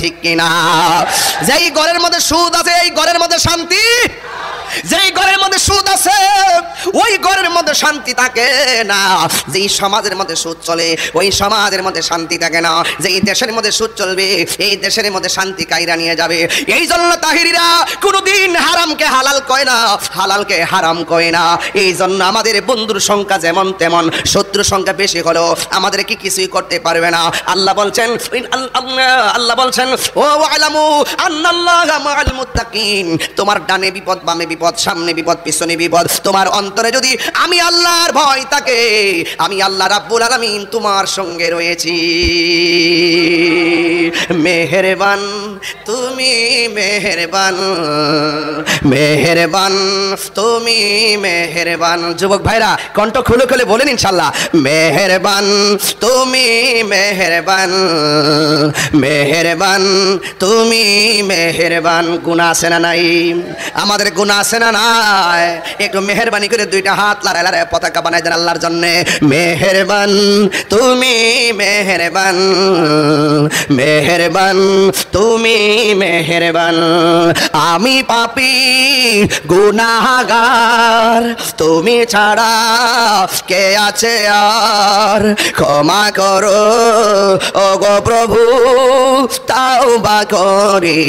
ঠিক কিনা? যেই ঘরের মধ্যে সুদ আছে এই ঘরের মধ্যে শান্তি, যেই ঘরের মধ্যে সুদ আছে ওই ঘরের মধ্যে শান্তি থাকে না। যেই সমাজের মধ্যে সুদ চলে ওই সমাজের মধ্যে শান্তি থাকে না। যেই দেশের মধ্যে সুদ চলবে এই দেশের মধ্যে শান্তি কায়রা নিয়ে যাবে। এই জন্য তাহিরিরা কোনোদিন হারামকে হালাল কয় না, হালালকে হারাম কয় না। এই জন্য আমাদের বন্ধুর সংখ্যা যেমন তেমন, শত্রুর সংখ্যা বেশি হলো আমাদেরকে কিছুই করতে পারবে না। আল্লাহ বলছেন, আল্লাহ বলছেন ও আলামু আন্নাল্লাহা মাআল মুত্তাকিন, তোমার ডানে বিপদ বামে বিপদ সামনে বিপদ পিছনে বিপদ, তোমার অন্তরে যদি আমি আল্লাহর ভয় থাকে আমি আল্লাহ রাব্বুল আলামিন তোমার সঙ্গে রয়েছি। মেহেরবান তুমি মেহেরবান, মেহেরবান তুমি মেহেরবান। যুবক ভাইরা কণ্ঠ খুলে খুলে বলেন ইনশাআল্লাহ, মেহেরবান তুমি মেহেরবান, মেহেরবান তুমি মেহেরবান। গুনাহ আছে না নাই? আমাদের গুনাহ আছে না নাই? একটু মেহেরবানি করে দুইটা হাত লড়াই লড়াই পতাকা বানাই দেন আল্লাহর জন্য। মেহেরবান তুমি মেহেরবান, মেহেরবান তুমি মেহেরবান। আমি পাপী গুনাহগার, তুমি ছাড়া কে আছে আর? ক্ষমা করো ওগো প্রভু, তাওবা করি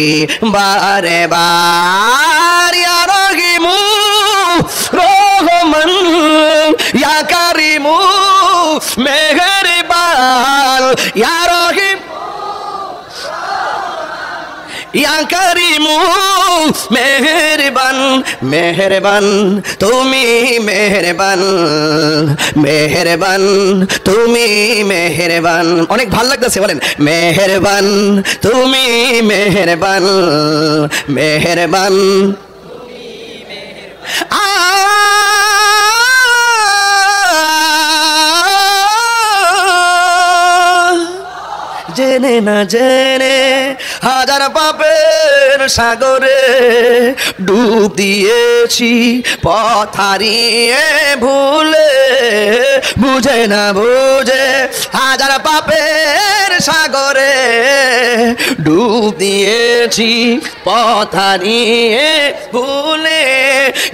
বারে বার। ইয়া রহিমু রহমান ইয়া কারিমু মেহেরবান, ইয়া রহিম ইয়া কারিমু মেহেরবান, মেহেরবান তুমি মেহেরবান, মেহেরবান তুমি মেহেরবান। অনেক ভালো লাগতেছে, বলেন মেহেরবান তুমি মেহেরবান, মেহেরবান জেনে না জেনে হাজার পাপের সাগরে ডুব দিয়েছি পথ হারিয়ে ভুলে, বুঝে না বুঝে হাজার পাপের সাগরে ডুব দিয়েছি পথ হারিয়ে ভুলে।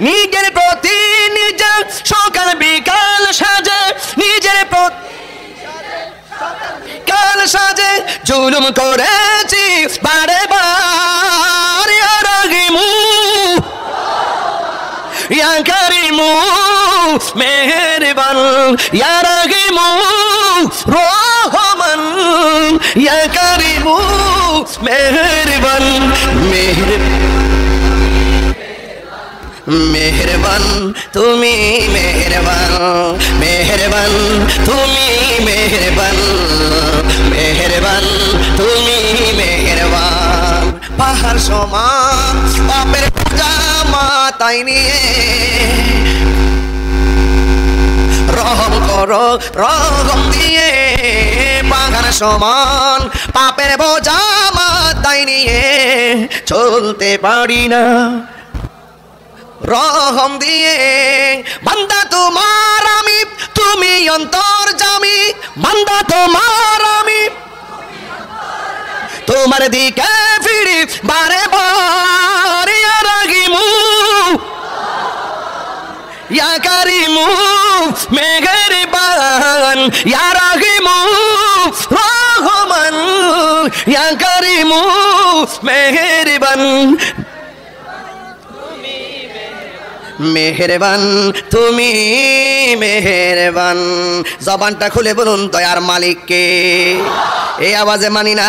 নিজের প্রতি নিজের সকাল বিকাল সাজে, নিজের প্রতি কাল সাজে জুলুম করেছি বারে বার। ইয়া রহিমু ইয়া কারিমু মেহেরবান, ইয়া রহিমু রহমান ইয়া কারিমু মেহেরবান, মেহেরবান তুমি মেহেরবান, মেহেরবান তুমি মেহেরবান, মেহেরবান তুমি মেহেরবান। পাহাড় সমান পাপের পূজা মাথায় নিয়ে রহম করো রহম দিয়ে। পাহাড় সমান পাপের বোঝা মাথায় নিয়ে চলতে পারি না, রহম দিয়ে। বান্দা তোমার আমি, তুমি অন্তর্যামী, বান্দা তোমার আমি, তোমার দিকে ফিরি বারে বার। ইয়া রহিমু ইয়া কারিমু মেহেরবান, ইয়া রহিমু রহমান ইয়া কারিমু মেহেরবান, মেহেরবান তুমি মেহেরবান। জবানটা খুলে বলুন দয়ার মালিককে, এই আওয়াজে মানি না।